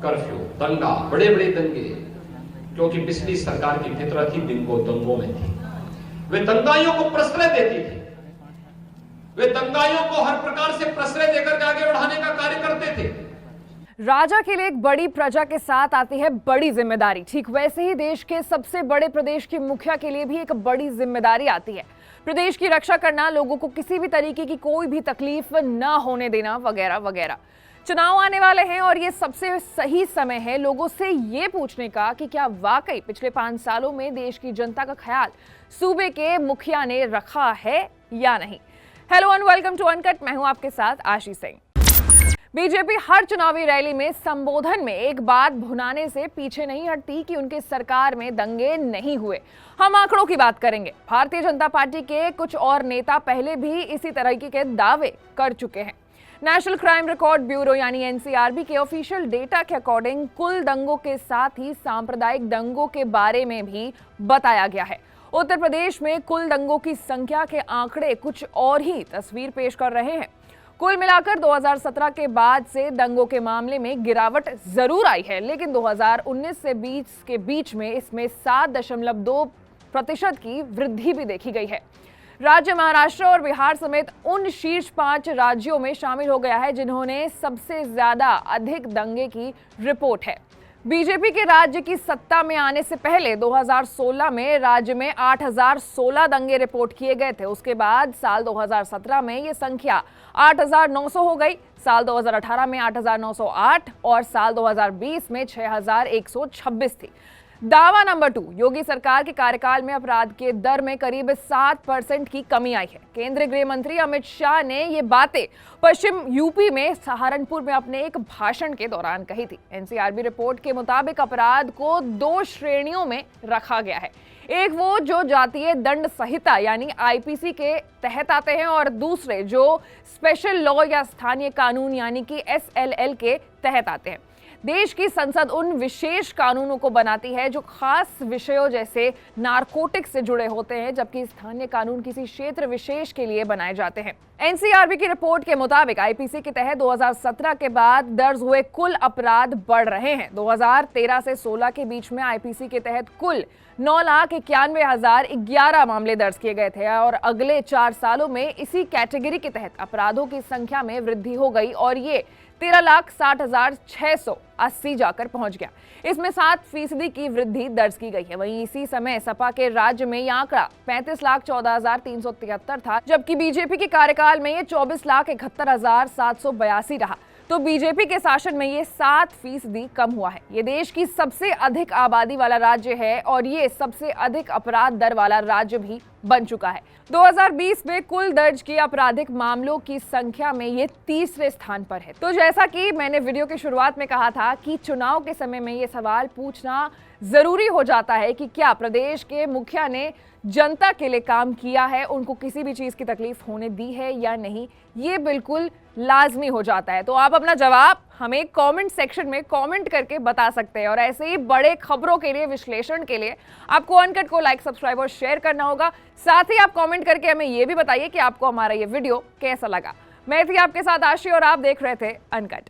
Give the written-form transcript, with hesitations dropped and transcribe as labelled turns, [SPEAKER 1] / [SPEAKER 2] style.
[SPEAKER 1] Curfew, दंगा, बड़े बड़े दंगे, क्योंकि पिछली सरकार की फितरत ही दंगों में थी। वे दंगाइयों को प्रश्रय देती थी, वे दंगाइयों को हर प्रकार से प्रश्रय देकर के आगे बढ़ाने का कार्य करते थे।
[SPEAKER 2] राजा के लिए एक बड़ी प्रजा के साथ आती है बड़ी जिम्मेदारी। ठीक वैसे ही देश के सबसे बड़े प्रदेश के मुखिया के लिए भी एक बड़ी जिम्मेदारी आती है। प्रदेश की रक्षा करना, लोगों को किसी भी तरीके की कोई भी तकलीफ ना होने देना, वगैरह वगैरह। चुनाव आने वाले हैं और ये सबसे सही समय है लोगों से ये पूछने का कि क्या वाकई पिछले 5 सालों में देश की जनता का ख्याल सूबे के मुखिया ने रखा है या नहीं। Hello and welcome to uncut, मैं हूं आपके साथ आशीष सिंह। बीजेपी हर चुनावी रैली में संबोधन में एक बात भुनाने से पीछे नहीं हटती कि उनके सरकार में दंगे नहीं हुए। हम आंकड़ों की बात करेंगे। भारतीय जनता पार्टी के कुछ और नेता पहले भी इसी तरह के दावे कर चुके हैं। नेशनल क्राइम रिकॉर्ड ब्यूरो यानी एनसीआरबी के ऑफिशियल डेटा के अकॉर्डिंग कुल दंगों के साथ ही सांप्रदायिक दंगों के बारे में भी बताया गया है। उत्तर प्रदेश में कुल दंगों की संख्या के आंकड़े कुछ और ही तस्वीर पेश कर रहे हैं। कुल मिलाकर 2017 के बाद से दंगों के मामले में गिरावट जरूर आई है, लेकिन 2019 से 20 के बीच में इसमें 7.2% की वृद्धि भी देखी गई है। राज्य महाराष्ट्र और बिहार समेत उन शीर्ष 5 राज्यों में शामिल हो गया है जिन्होंने सबसे ज्यादा अधिक दंगे की रिपोर्ट है। बीजेपी के राज्य की सत्ता में आने से पहले 2016 में राज्य में 8016 दंगे रिपोर्ट किए गए थे। उसके बाद साल 2017 में ये संख्या 8900 हो गई, साल 2018 में 8908 और साल 2020 में 6126 थी। दावा नंबर 2, योगी सरकार के कार्यकाल में अपराध के दर में करीब 7% की कमी आई है। केंद्रीय गृह मंत्री अमित शाह ने ये बातें पश्चिम यूपी में सहारनपुर में अपने एक भाषण के दौरान कही थी। एनसीआरबी रिपोर्ट के मुताबिक अपराध को 2 श्रेणियों में रखा गया है। एक वो जो जातीय दंड संहिता यानी आईपीसी के तहत आते हैं और दूसरे जो स्पेशल लॉ या स्थानीय कानून यानी कि एसएलएल के तहत आते हैं। देश की संसद उन विशेष कानूनों को बनाती है जो खास विषयों जैसे नारकोटिक्स से जुड़े होते हैं, जबकि स्थानीय कानून किसी क्षेत्र विशेष के लिए बनाए जाते हैं। एनसीआरबी की रिपोर्ट के मुताबिक आईपीसी के तहत 2017 के बाद दर्ज हुए कुल अपराध बढ़ रहे हैं। 2013 से 16 के बीच में आईपीसी के तहत कुल 9,91,011 मामले दर्ज किए गए थे और अगले 4 सालों में इसी कैटेगरी के तहत अपराधों की संख्या में वृद्धि हो गई और ये 13,60,680 जाकर पहुंच गया। इसमें 7% की वृद्धि दर्ज की गई है। वहीं इसी समय सपा के राज्य में यह आंकड़ा 35,14,373 था, जबकि बीजेपी के कार्यकाल में ये 24,71,782 रहा। तो बीजेपी के शासन में ये 7% कम हुआ है। ये देश की सबसे अधिक आबादी वाला राज्य है और ये सबसे अधिक अपराध दर वाला राज्य भी बन चुका है। 2020 में कुल दर्ज किए आपराधिक मामलों की संख्या में ये 3रे स्थान पर है। तो जैसा कि मैंने वीडियो की शुरुआत में कहा था कि चुनाव के समय में ये सवाल पूछना जरूरी हो जाता है कि क्या प्रदेश के मुखिया ने जनता के लिए काम किया है, उनको किसी भी चीज की तकलीफ होने दी है या नहीं, ये बिल्कुल लाजमी हो जाता है। तो आप अपना जवाब हमें कमेंट सेक्शन में कमेंट करके बता सकते हैं और ऐसे ही बड़े खबरों के लिए, विश्लेषण के लिए आपको अनकट को लाइक, सब्सक्राइब और शेयर करना होगा। साथ ही आप कमेंट करके हमें ये भी बताइए कि आपको हमारा ये वीडियो कैसा लगा। मैं थी आपके साथ आशी और आप देख रहे थे अनकट।